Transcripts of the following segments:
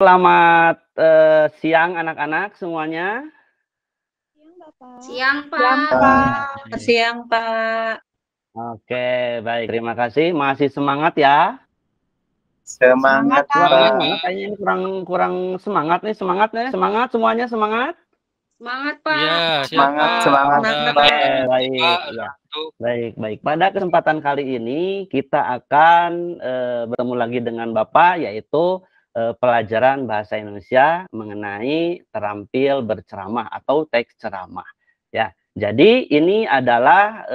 Selamat siang anak-anak semuanya. Siang, Bapak. Siang, Siang, Pak. Pak. Siang, Pak. Oke, baik. Terima kasih. Masih semangat ya? Semangat, Kurang Pak. kayaknya ini kurang semangat nih. Semangat semuanya, semangat. Semangat, Pak. Iya, Semangat, Pak. semangat, Semangat, Pak. Baik. Pada kesempatan kali ini kita akan bertemu lagi dengan Bapak, yaitu pelajaran bahasa Indonesia mengenai terampil berceramah atau teks ceramah. Ya, jadi ini adalah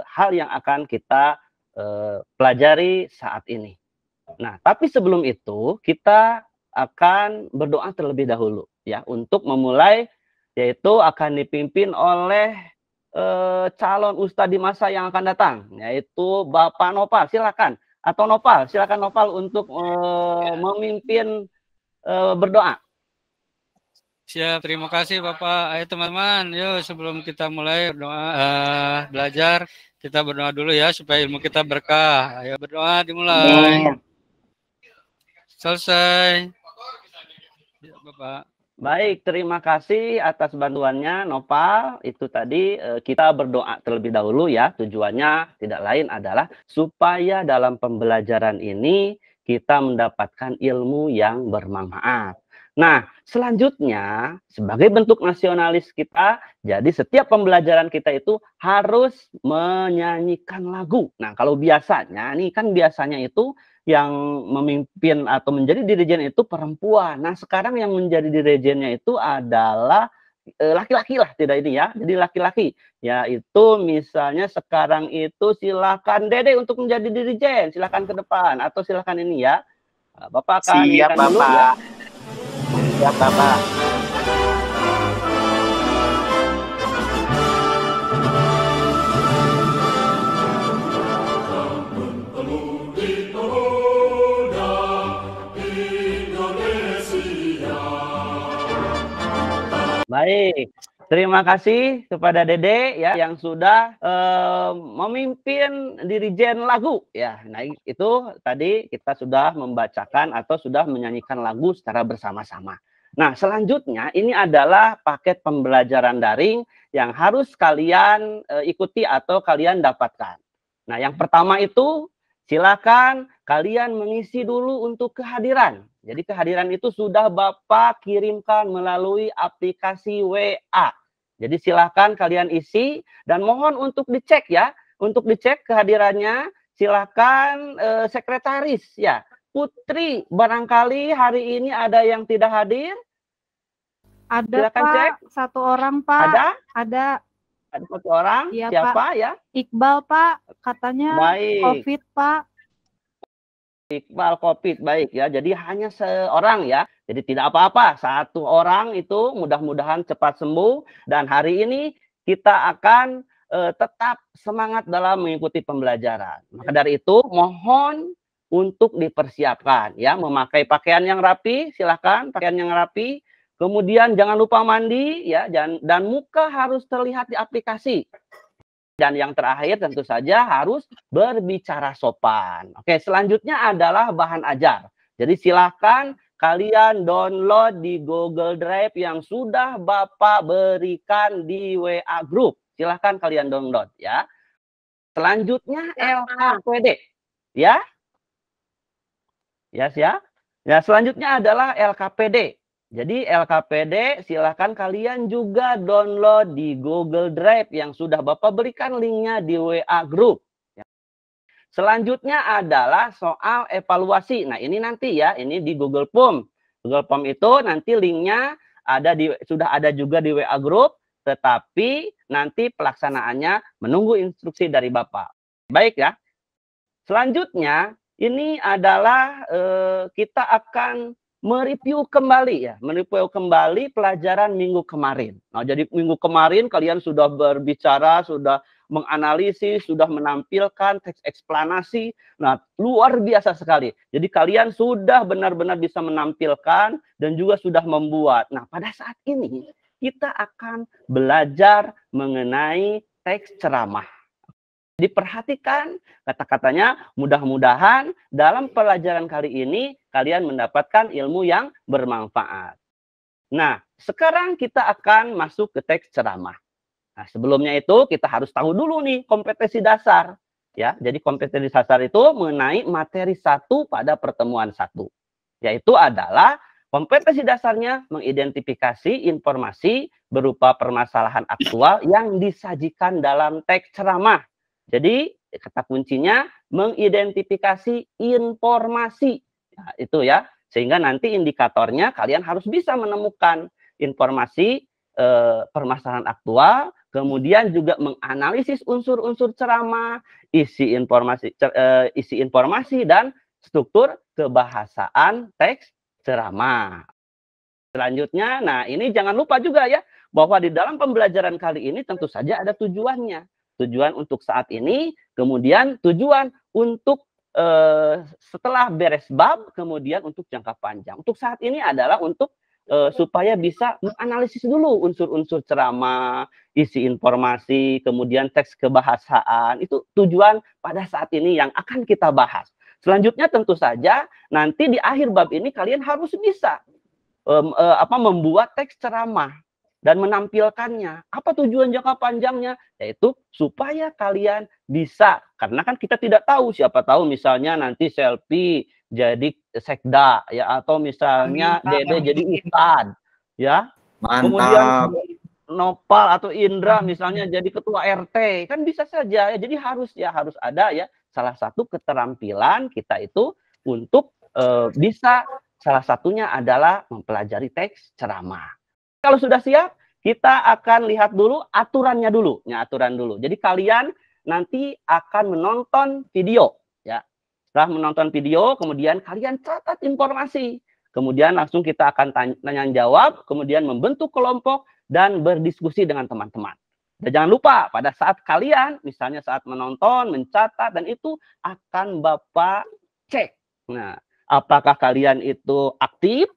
hal yang akan kita pelajari saat ini. Nah, tapi sebelum itu kita akan berdoa terlebih dahulu ya untuk memulai, yaitu akan dipimpin oleh calon ustadz di masa yang akan datang, yaitu Bapak Nopal. Silakan, atau Nopal, silakan Nopal untuk memimpin berdoa. Siap, terima kasih Bapak. Ayo teman-teman, yuk sebelum kita mulai berdoa, belajar, kita berdoa dulu ya supaya ilmu kita berkah. Ayo berdoa dimulai. Selesai. Ya, Bapak. Baik, terima kasih atas bantuannya Nopal. Itu tadi kita berdoa terlebih dahulu ya. Tujuannya tidak lain adalah supaya dalam pembelajaran ini kita mendapatkan ilmu yang bermanfaat. Nah, selanjutnya sebagai bentuk nasionalis kita, jadi setiap pembelajaran kita itu harus menyanyikan lagu. Nah, kalau biasanya, biasanya itu yang memimpin atau menjadi dirijen itu perempuan. Nah, sekarang yang menjadi dirijennya itu adalah laki-laki lah, tidak ini ya. Jadi laki-laki, yaitu misalnya sekarang itu silakan Dede untuk menjadi dirijen, silakan ke depan atau silakan ini ya. Bapak akan Siap, dulu ya. Bapak. Siap, Bapak. Baik, terima kasih kepada Dede ya yang sudah memimpin dirijen lagu ya. Nah, itu tadi kita sudah membacakan atau sudah menyanyikan lagu secara bersama-sama. Nah, selanjutnya ini adalah paket pembelajaran daring yang harus kalian ikuti atau kalian dapatkan. Nah, yang pertama itu silakan kalian mengisi dulu untuk kehadiran. Jadi kehadiran itu sudah Bapak kirimkan melalui aplikasi WA. Jadi silakan kalian isi dan mohon untuk dicek ya. Untuk dicek kehadirannya silakan sekretaris ya. Putri, barangkali hari ini ada yang tidak hadir? Ada, silakan Pak. Cek. Satu orang, Pak. Ada satu orang. Iya, Siapa Pak. ya? Iqbal, Pak. Katanya Baik. COVID, Pak. Iqbal COVID, baik ya. Jadi hanya seorang ya. Jadi tidak apa-apa. Satu orang itu mudah-mudahan cepat sembuh. Dan hari ini kita akan tetap semangat dalam mengikuti pembelajaran. Maka dari itu mohon untuk dipersiapkan ya. Memakai pakaian yang rapi, silakan pakaian yang rapi. Kemudian jangan lupa mandi ya. Dan muka harus terlihat di aplikasi. Dan yang terakhir tentu saja harus berbicara sopan. Oke, selanjutnya adalah bahan ajar. Jadi silakan kalian download di Google Drive yang sudah Bapak berikan di WA Group. Silakan kalian download ya. Selanjutnya LKPD. Ya. Ya, selanjutnya adalah LKPD. Jadi LKPD silakan kalian juga download di Google Drive yang sudah Bapak berikan linknya di WA Group. Selanjutnya adalah soal evaluasi. Nah ini nanti ya, ini di Google Form. Google Form itu nanti linknya sudah ada juga di WA Group, tetapi nanti pelaksanaannya menunggu instruksi dari Bapak. Baik ya. Selanjutnya ini adalah kita akan mereview kembali pelajaran minggu kemarin. Nah, jadi minggu kemarin kalian sudah berbicara, sudah menganalisis, sudah menampilkan teks eksplanasi. Nah, luar biasa sekali. Jadi kalian sudah benar-benar bisa menampilkan dan juga sudah membuat. Nah, pada saat ini kita akan belajar mengenai teks ceramah. Diperhatikan kata-katanya, mudah-mudahan dalam pelajaran kali ini kalian mendapatkan ilmu yang bermanfaat. Nah, sekarang kita akan masuk ke teks ceramah. Nah, sebelumnya itu kita harus tahu dulu nih kompetensi dasar. Ya, jadi kompetensi dasar itu mengenai materi 1 pada pertemuan 1. Yaitu adalah kompetensi dasarnya mengidentifikasi informasi berupa permasalahan aktual yang disajikan dalam teks ceramah. Jadi kata kuncinya mengidentifikasi informasi. Nah, itu ya. Sehingga nanti indikatornya kalian harus bisa menemukan informasi permasalahan aktual, kemudian juga menganalisis unsur-unsur ceramah, isi informasi dan struktur kebahasaan teks ceramah. Selanjutnya, nah ini jangan lupa juga ya, bahwa di dalam pembelajaran kali ini tentu saja ada tujuannya. Tujuan untuk saat ini, kemudian tujuan untuk setelah beres bab, kemudian untuk jangka panjang. Untuk saat ini adalah untuk supaya bisa menganalisis dulu unsur-unsur ceramah, isi informasi, kemudian teks kebahasaan. Itu tujuan pada saat ini yang akan kita bahas. Selanjutnya tentu saja nanti di akhir bab ini kalian harus bisa membuat teks ceramah dan menampilkannya. Apa tujuan jangka panjangnya? Yaitu supaya kalian bisa, karena kan kita tidak tahu, siapa tahu misalnya nanti Selfie jadi sekda ya, atau misalnya Dede jadi ustad ya. Mantap. Kemudian Nopal atau Indra misalnya jadi ketua RT, kan bisa saja ya. Jadi harus ada ya salah satu keterampilan kita itu untuk bisa, salah satunya adalah mempelajari teks ceramah. Kalau sudah siap, kita akan lihat dulu aturannya dulu. Ya, aturan dulu. Jadi kalian nanti akan menonton video. Ya. Setelah menonton video, kemudian kalian catat informasi. Kemudian langsung kita akan tanya jawab, kemudian membentuk kelompok dan berdiskusi dengan teman-teman. Dan jangan lupa, pada saat kalian, misalnya saat menonton, mencatat, dan itu akan Bapak cek. Nah, apakah kalian itu aktif,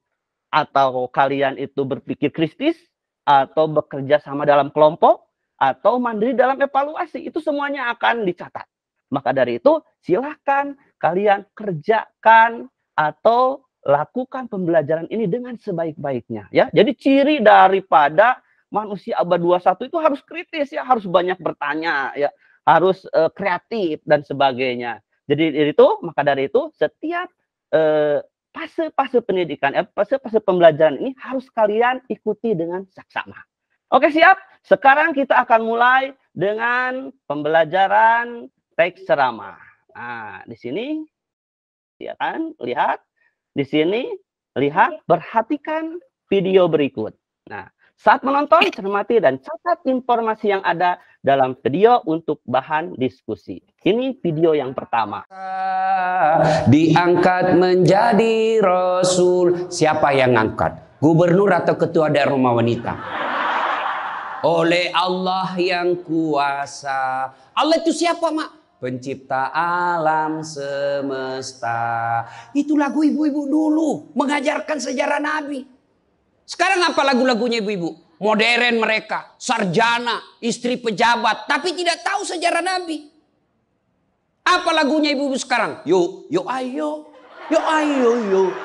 atau kalian itu berpikir kritis, atau bekerja sama dalam kelompok, atau mandiri dalam evaluasi. Itu semuanya akan dicatat. Maka dari itu, silahkan kalian kerjakan atau lakukan pembelajaran ini dengan sebaik-baiknya. Ya, jadi ciri daripada manusia abad 21 itu harus kritis, ya, harus banyak bertanya, ya, harus kreatif dan sebagainya. Jadi itu, maka dari itu, setiap fase-fase pendidikan, fase-fase pembelajaran ini harus kalian ikuti dengan saksama. Oke, siap? Sekarang kita akan mulai dengan pembelajaran teks ceramah. Nah, di sini, ya kan, lihat. Di sini, lihat, perhatikan video berikut. Nah, saat menonton, cermati dan catat informasi yang ada dalam video untuk bahan diskusi. Ini video yang pertama. Diangkat menjadi Rasul. Siapa yang angkat? Gubernur atau ketua daerah rumah wanita? Oleh Allah yang kuasa. Allah itu siapa, Mak? Pencipta alam semesta. Itu lagu ibu-ibu dulu, mengajarkan sejarah Nabi. Sekarang apa lagu-lagunya ibu-ibu? Modern mereka, sarjana, istri pejabat, tapi tidak tahu sejarah Nabi. Apa lagunya ibu-ibu sekarang? Yo, yo ayo, yo ayo,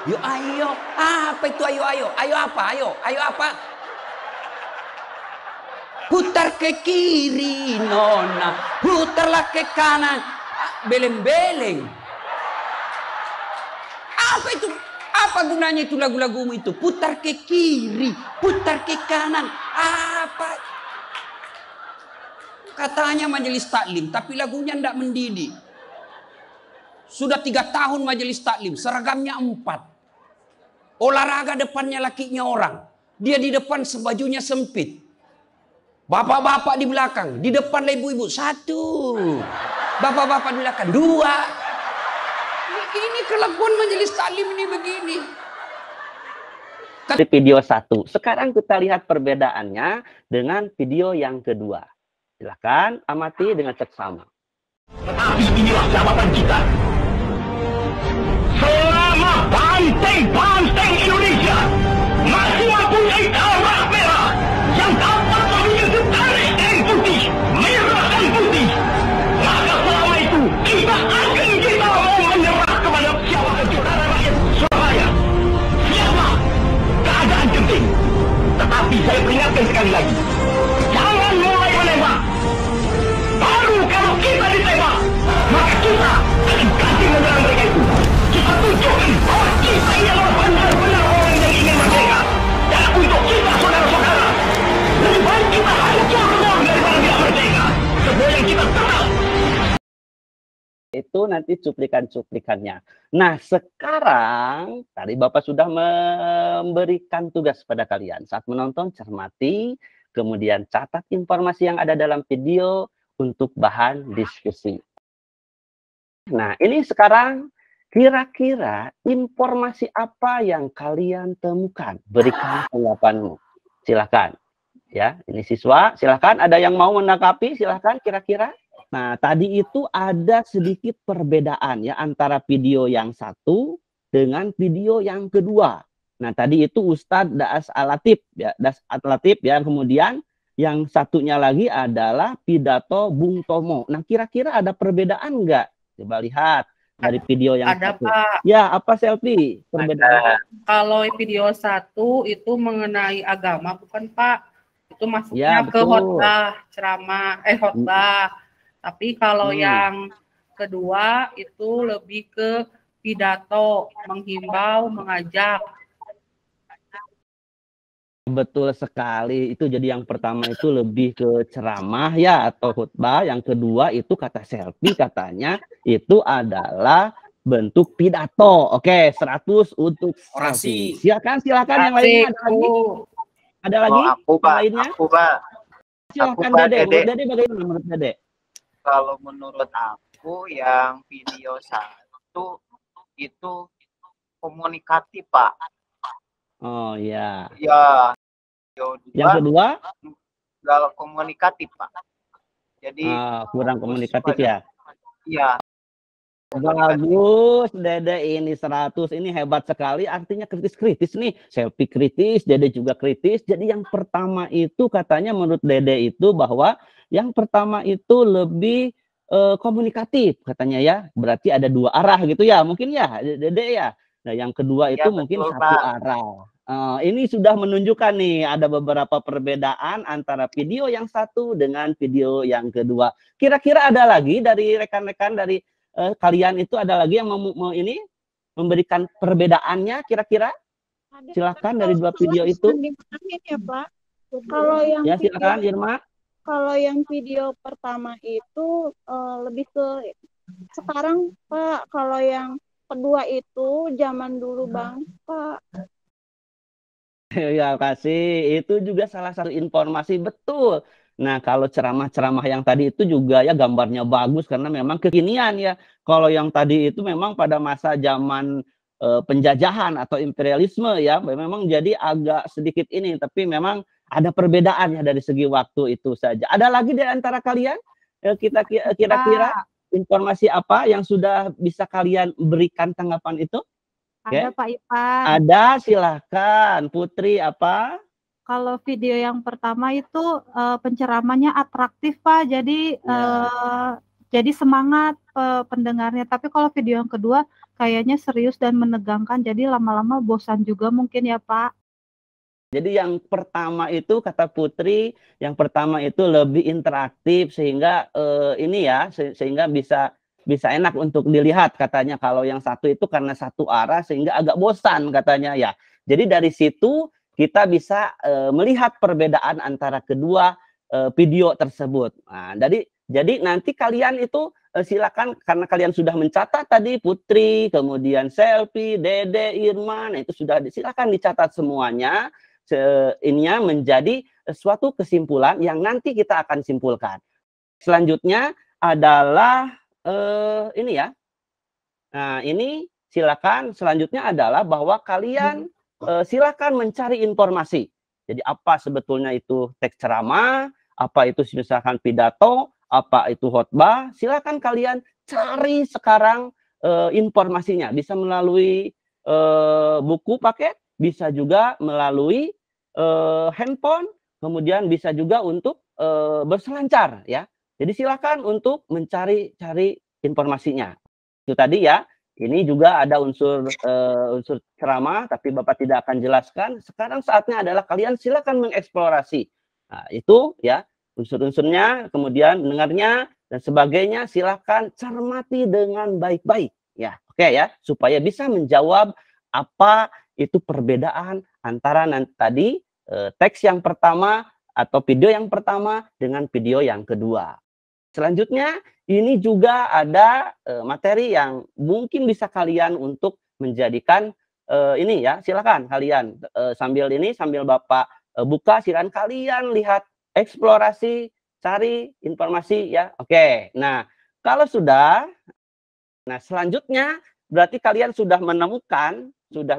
yo ayo. Apa itu ayo ayo? Ayo apa? Ayo apa? Putar ke kiri nona, putarlah ke kanan, beleng-beleng. Apa itu? Apa gunanya itu lagu-lagumu itu? Putar ke kiri, putar ke kanan. Apa? Katanya majelis taklim, tapi lagunya tidak mendidik. Sudah 3 tahun majelis taklim, seragamnya 4. Olahraga depannya lakinya orang. Dia di depan sebajunya sempit. Bapak-bapak di belakang, di depan ibu-ibu 1. Bapak-bapak di belakang 2. Ini kelakuan majelis taklim ini begini. Di video 1. Sekarang kita lihat perbedaannya dengan video yang kedua. Silakan amati dengan seksama. Tetapi inilah jawaban kita. Selama banteng-banteng Indonesia masih mempunyai darah merah yang dapat memiliki tarik dan putih, merah dan putih, maka saya peringatkan sekali lagi. Jangan mulai menembak. Baru kalau kita ditembak, maka kita akan kasih menyerang mereka itu. Kita tunjukkan bahwa kita ini adalah benar-benar orang yang ingin merdeka. Dan untuk kita, saudara-saudara, lebih baik kita hancur semua daripada tidak merdeka. Semua yang kita tahu. Itu nanti cuplikan-cuplikannya. Nah, sekarang tadi Bapak sudah memberikan tugas pada kalian. Saat menonton, cermati, kemudian catat informasi yang ada dalam video untuk bahan diskusi. Nah, ini sekarang kira-kira informasi apa yang kalian temukan? Berikan tanggapanmu. Silakan. Ya, ini siswa, silakan. Ada yang mau menanggapi? Silakan kira-kira. Nah, tadi itu ada sedikit perbedaan ya antara video yang satu dengan video yang kedua. Nah, tadi itu Ustadz Das Al-Latif ya, Das Al-Latif ya. Kemudian yang satunya lagi adalah pidato Bung Tomo. Nah, kira-kira ada perbedaan enggak? Coba lihat dari video yang Ada, satu. Pak. Ya, apa Selfie? Perbedaan. Kalau video 1 itu mengenai agama, bukan Pak? Itu Ya, masuknya ke betul. khotbah, ceramah, khotbah. Tapi kalau yang kedua itu lebih ke pidato, menghimbau, mengajak. Betul sekali. Itu jadi yang pertama itu lebih ke ceramah ya atau khutbah. Yang kedua itu kata Selfie katanya itu adalah bentuk pidato. Oke, 100 untuk Orasi. Selfie. Silakan yang lainnya ada lagi? Ada lagi? Aku, Yang Pak. lainnya? Aku, Pak. Silakan Pak, Dede. Dede. Menurut Dede bagaimana menurut Dede? Kalau menurut aku yang video 1 itu komunikatif, Pak. Oh iya. Ya. Video 2 Yang kedua? kalau komunikatif, Pak. Jadi Kurang komunikatif ya. iya. Bagus, Dede ini 100, ini hebat sekali, artinya kritis-kritis nih, Selfie kritis, Dede juga kritis. Jadi yang pertama itu katanya menurut Dede itu bahwa yang pertama itu lebih komunikatif katanya ya, berarti ada 2 arah gitu ya, mungkin ya Dede ya. Nah yang kedua itu Ya, mungkin betul, 1 Pak. arah. Ini sudah menunjukkan nih ada beberapa perbedaan antara video yang satu dengan video yang kedua. Kira-kira ada lagi dari rekan-rekan dari kalian itu ada lagi yang mau ini memberikan perbedaannya kira-kira? Silakan dari 2 video itu. Ya, Pak. Kalau yang Ya silakan Irma. kalau yang video pertama itu lebih ke sekarang, Pak. Kalau yang kedua itu zaman dulu Bang, Pak. Ya kasih, itu juga salah satu informasi betul. Nah, kalau ceramah-ceramah yang tadi itu juga ya gambarnya bagus karena memang kekinian ya. Kalau yang tadi itu memang pada masa zaman penjajahan atau imperialisme ya, memang jadi agak sedikit ini, tapi memang ada perbedaan ya dari segi waktu itu saja. Ada lagi di antara kalian kita kira-kira informasi apa yang sudah bisa kalian berikan tanggapan itu? Ada Pak Ipan. Ada, silahkan. Putri apa? Kalau video yang pertama itu penceramahnya atraktif Pak, jadi semangat pendengarnya. Tapi kalau video yang kedua kayaknya serius dan menegangkan, jadi lama-lama bosan juga mungkin ya Pak. Jadi yang pertama itu kata Putri, yang pertama itu lebih interaktif sehingga ini ya, sehingga bisa enak untuk dilihat katanya. Kalau yang satu itu karena satu arah sehingga agak bosan katanya ya. Jadi dari situ kita bisa melihat perbedaan antara kedua video tersebut. Nah, jadi nanti kalian itu silakan karena kalian sudah mencatat tadi Putri, kemudian Selfie, Dede, Irma, nah itu sudah silakan dicatat semuanya. Ininya menjadi suatu kesimpulan yang nanti kita akan simpulkan. Selanjutnya adalah ini ya. Nah, ini silakan selanjutnya adalah bahwa kalian silakan mencari informasi. Jadi apa sebetulnya itu teks ceramah, apa itu misalkan pidato, apa itu khotbah, silakan kalian cari sekarang informasinya. Bisa melalui buku paket, bisa juga melalui handphone, kemudian bisa juga untuk berselancar ya. Jadi silakan untuk mencari informasinya. Itu tadi ya. Ini juga ada unsur unsur ceramah, tapi Bapak tidak akan jelaskan. Sekarang saatnya adalah kalian silakan mengeksplorasi. Nah, itu ya unsur-unsurnya, kemudian mendengarnya dan sebagainya. Silakan cermati dengan baik-baik. Ya, oke ya, supaya bisa menjawab apa itu perbedaan antara tadi teks yang pertama atau video yang pertama dengan video yang kedua. Selanjutnya, ini juga ada materi yang mungkin bisa kalian untuk menjadikan ini ya, silakan kalian sambil Bapak buka, silakan kalian lihat, eksplorasi, cari informasi ya. Oke. Nah, kalau sudah, nah selanjutnya berarti kalian sudah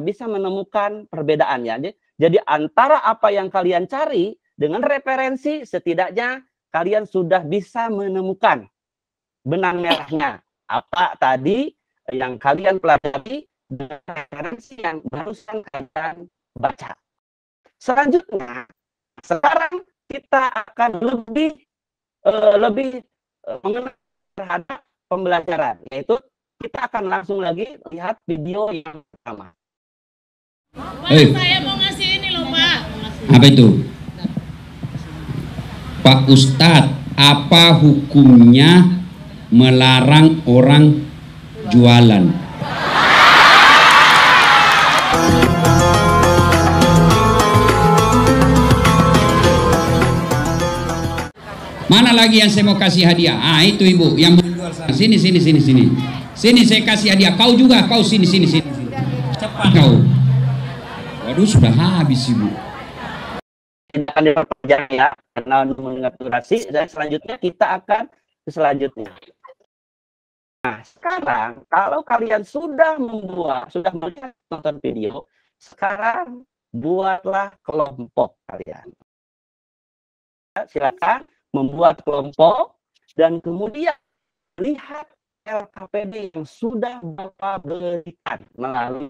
bisa menemukan perbedaan ya. Jadi antara apa yang kalian cari dengan referensi, setidaknya kalian sudah bisa menemukan benang merahnya. Apa tadi yang kalian pelajari dengan referensi yang barusan kalian baca. Selanjutnya, sekarang kita akan lebih mengenal terhadap pembelajaran, yaitu kita akan langsung lagi lihat video yang pertama. Saya mau ngasih ini loh, Pak. Apa itu? Pak Ustadz, apa hukumnya melarang orang jualan? Mana lagi yang saya mau kasih hadiah? Ah, itu ibu yang menjual sana. Sini. Sini saya kasih hadiah. Kau juga, kau sini. Cepat kau. Waduh, sudah habis ibu. Tidak akan diperpanjang ya, karena mendengar durasi. Dan selanjutnya kita akan ke selanjutnya. Nah, sekarang kalau kalian sudah melihat nonton video, sekarang buatlah kelompok kalian. Silakan membuat kelompok dan kemudian lihat LKPD yang sudah Bapak berikan melalui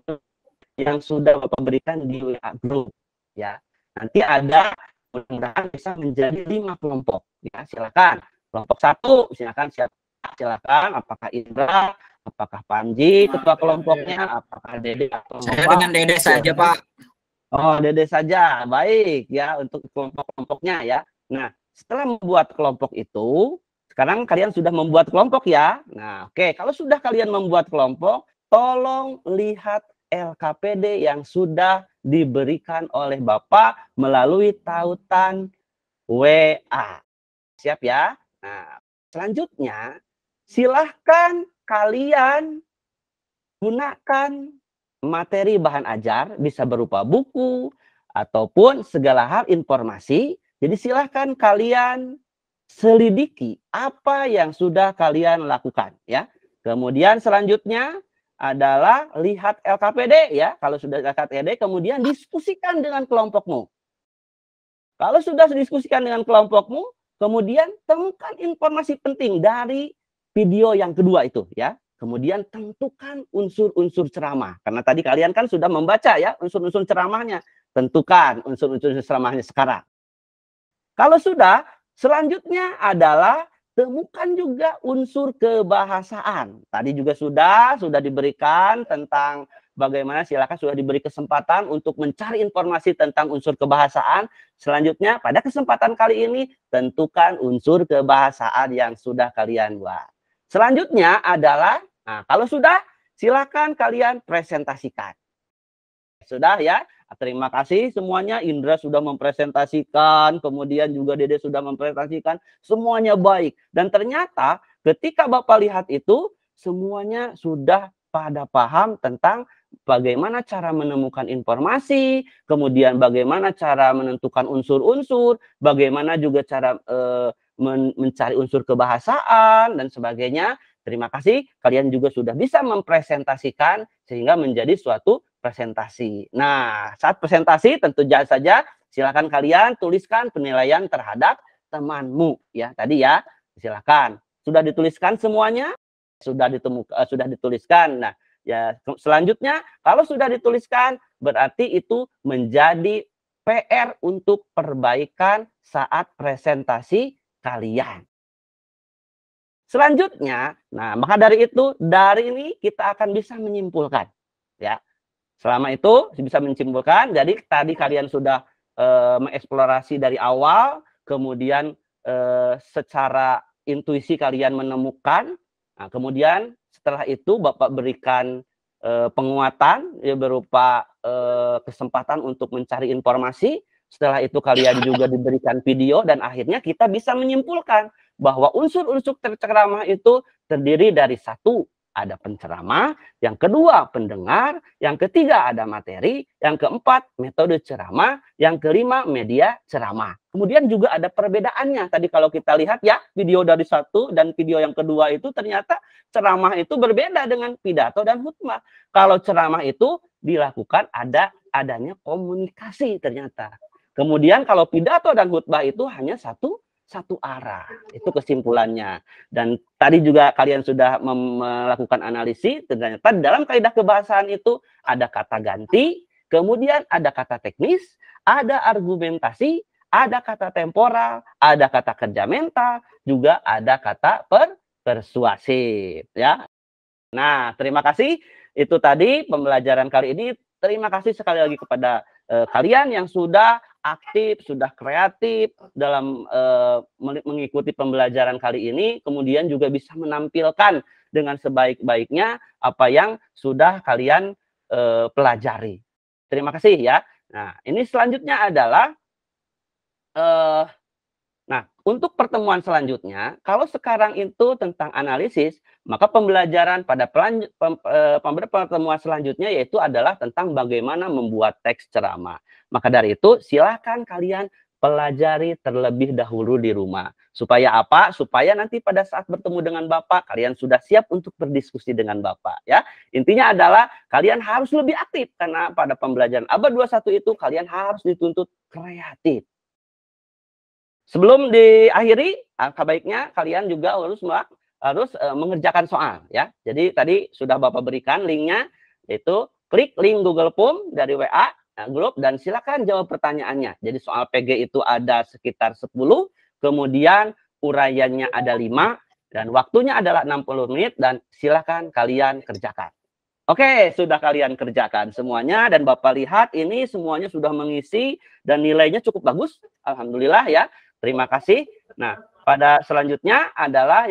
di WA Group ya. Nanti ada, mudah-mudahan bisa menjadi 5 kelompok ya. Silakan kelompok 1, silakan apakah Indra, apakah Panji ketua kelompoknya, apakah Dede atau Saya dengan Dede saja, Pak. Oh, Dede saja. Baik ya, untuk kelompok-kelompoknya ya. Nah, setelah membuat kelompok itu, sekarang kalian sudah membuat kelompok ya. Nah, oke, kalau sudah kalian membuat kelompok, tolong lihat LKPD yang sudah diberikan oleh Bapak melalui tautan WA. Siap ya? Nah, selanjutnya silahkan kalian gunakan materi bahan ajar, bisa berupa buku ataupun segala hal informasi. Jadi silahkan kalian selidiki apa yang sudah kalian lakukan ya. Kemudian selanjutnya adalah lihat LKPD ya. Kalau sudah LKPD, kemudian diskusikan dengan kelompokmu. Kalau sudah diskusikan dengan kelompokmu, kemudian temukan informasi penting dari video yang kedua itu ya. Kemudian tentukan unsur-unsur ceramah. Karena tadi kalian kan sudah membaca ya unsur-unsur ceramahnya. Tentukan unsur-unsur ceramahnya sekarang. Kalau sudah, selanjutnya adalah temukan juga unsur kebahasaan. Tadi juga sudah diberikan tentang bagaimana, silakan sudah diberi kesempatan untuk mencari informasi tentang unsur kebahasaan. Selanjutnya pada kesempatan kali ini tentukan unsur kebahasaan yang sudah kalian buat. Selanjutnya adalah, nah kalau sudah silakan kalian presentasikan. Sudah ya? Terima kasih semuanya. Indra sudah mempresentasikan, kemudian juga Dede sudah mempresentasikan. Semuanya baik. Dan ternyata ketika Bapak lihat itu, semuanya sudah pada paham tentang bagaimana cara menemukan informasi, kemudian bagaimana cara menentukan unsur-unsur, bagaimana juga cara mencari unsur kebahasaan, dan sebagainya. Terima kasih. Kalian juga sudah bisa mempresentasikan sehingga menjadi suatu presentasi. Nah, saat presentasi tentu saja silakan kalian tuliskan penilaian terhadap temanmu ya. Tadi ya, silakan. Sudah dituliskan semuanya? Sudah dituliskan. Nah, ya selanjutnya kalau sudah dituliskan berarti itu menjadi PR untuk perbaikan saat presentasi kalian. Selanjutnya, nah maka dari itu, dari ini kita akan bisa menyimpulkan. Ya, selama itu bisa menyimpulkan, jadi tadi kalian sudah mengeksplorasi dari awal, kemudian secara intuisi kalian menemukan, nah, kemudian setelah itu Bapak berikan penguatan ya, berupa kesempatan untuk mencari informasi. Setelah itu kalian juga diberikan video dan akhirnya kita bisa menyimpulkan bahwa unsur-unsur ceramah itu terdiri dari satu, ada penceramah, yang kedua pendengar, yang ketiga ada materi, yang keempat metode ceramah, yang kelima media ceramah. Kemudian juga ada perbedaannya. Tadi kalau kita lihat ya video dari satu dan video yang kedua itu ternyata ceramah itu berbeda dengan pidato dan khutbah. Kalau ceramah itu dilakukan adanya komunikasi ternyata. Kemudian kalau pidato dan khutbah itu hanya satu arah. Itu kesimpulannya. Dan tadi juga kalian sudah melakukan analisis. Ternyata dalam kaidah kebahasaan itu ada kata ganti, kemudian ada kata teknis, ada argumentasi, ada kata temporal, ada kata kerja mental, juga ada kata persuasif. Ya. Nah, terima kasih. Itu tadi pembelajaran kali ini. Terima kasih sekali lagi kepada kalian yang sudah aktif, sudah kreatif dalam mengikuti pembelajaran kali ini, kemudian juga bisa menampilkan dengan sebaik-baiknya apa yang sudah kalian pelajari. Terima kasih ya. Nah, ini selanjutnya adalah nah, untuk pertemuan selanjutnya, kalau sekarang itu tentang analisis, maka pembelajaran pada pertemuan selanjutnya yaitu adalah tentang bagaimana membuat teks ceramah. Maka dari itu, silakan kalian pelajari terlebih dahulu di rumah. Supaya apa? Supaya nanti pada saat bertemu dengan Bapak, kalian sudah siap untuk berdiskusi dengan Bapak. Ya, intinya adalah kalian harus lebih aktif, karena pada pembelajaran abad 21 itu kalian harus dituntut kreatif. Sebelum diakhiri, alangkah baiknya kalian juga harus mengerjakan soal. Ya, jadi tadi sudah Bapak berikan linknya, yaitu klik link Google Form dari WA grup dan silakan jawab pertanyaannya. Jadi soal PG itu ada sekitar 10, kemudian uraiannya ada 5, dan waktunya adalah 60 menit, dan silakan kalian kerjakan. Oke, sudah kalian kerjakan semuanya, dan Bapak lihat ini semuanya sudah mengisi, dan nilainya cukup bagus. Alhamdulillah ya, terima kasih. Nah, pada selanjutnya adalah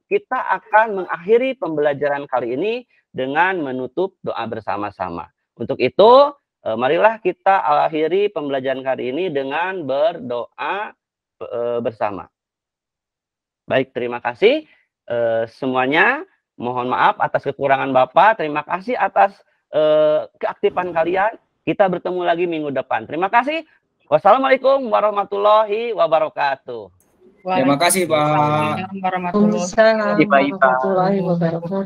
kita akan mengakhiri pembelajaran kali ini dengan menutup doa bersama-sama. Untuk itu, marilah kita akhiri pembelajaran kali ini dengan berdoa bersama. Baik, terima kasih semuanya. Mohon maaf atas kekurangan Bapak. Terima kasih atas keaktifan kalian. Kita bertemu lagi minggu depan. Terima kasih. Wassalamualaikum warahmatullahi wabarakatuh. Terima kasih, Pak. Warahmatullahi wabarakatuh.